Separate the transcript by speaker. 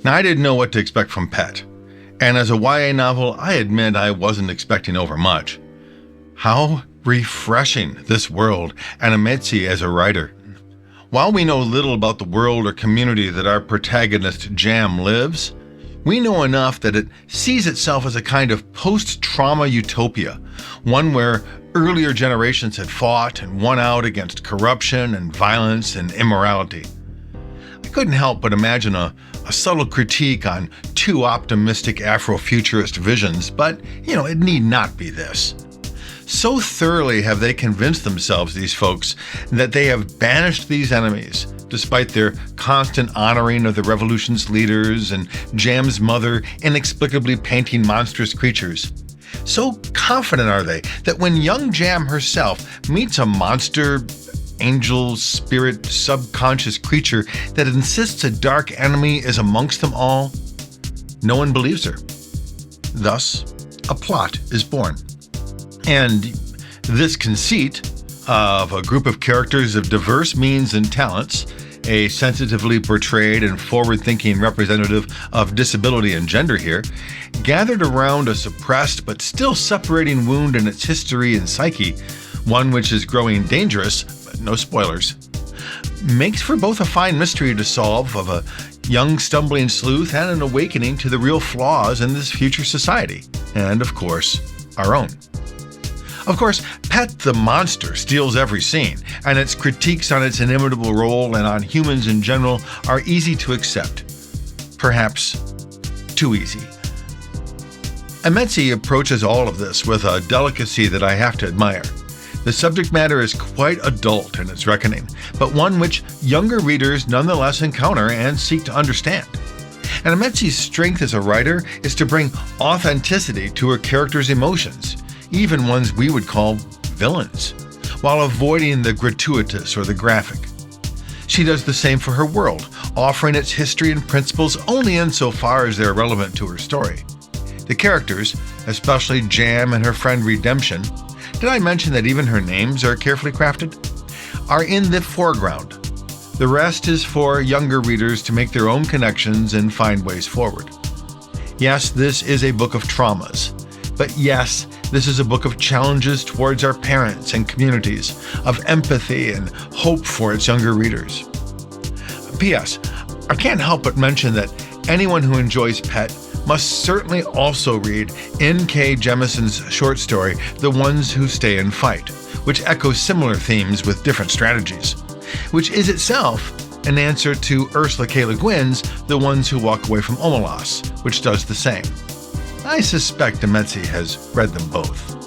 Speaker 1: Now, I didn't know what to expect from Pet, and as a YA novel, I admit I wasn't expecting over much. How refreshing this world, and Emezi as a writer. While we know little about the world or community that our protagonist Jam lives, we know enough that it sees itself as a kind of post-trauma utopia, one where earlier generations had fought and won out against corruption and violence and immorality. I couldn't help but imagine a subtle critique on too optimistic Afrofuturist visions, but, it need not be this. So thoroughly have they convinced themselves, these folks, that they have banished these enemies, despite their constant honoring of the revolution's leaders and Jam's mother inexplicably painting monstrous creatures. So confident are they that when young Jam herself meets a monster, angel, spirit, subconscious creature that insists a dark enemy is amongst them all, no one believes her. Thus, a plot is born. And this conceit of a group of characters of diverse means and talents, a sensitively portrayed and forward-thinking representative of disability and gender here, gathered around a suppressed but still separating wound in its history and psyche, one which is growing dangerous, but no spoilers, makes for both a fine mystery to solve of a young stumbling sleuth and an awakening to the real flaws in this future society, and of course, our own. Of course, Pet the Monster steals every scene, and its critiques on its inimitable role and on humans in general are easy to accept. Perhaps too easy. Emezi approaches all of this with a delicacy that I have to admire. The subject matter is quite adult in its reckoning, but one which younger readers nonetheless encounter and seek to understand. And Emezi's strength as a writer is to bring authenticity to her characters' emotions, even ones we would call villains, while avoiding the gratuitous or the graphic. She does the same for her world, offering its history and principles only insofar as they are relevant to her story. The characters, especially Jam and her friend Redemption, did I mention that even her names are carefully crafted? Are in the foreground. The rest is for younger readers to make their own connections and find ways forward. Yes, this is a book of traumas, but yes, this is a book of challenges towards our parents and communities, of empathy and hope for its younger readers. P.S. I can't help but mention that anyone who enjoys Pet must certainly also read N.K. Jemison's short story, The Ones Who Stay and Fight, which echoes similar themes with different strategies, which is itself an answer to Ursula K. Le Guin's The Ones Who Walk Away from Omelas, which does the same. I suspect Emezi has read them both.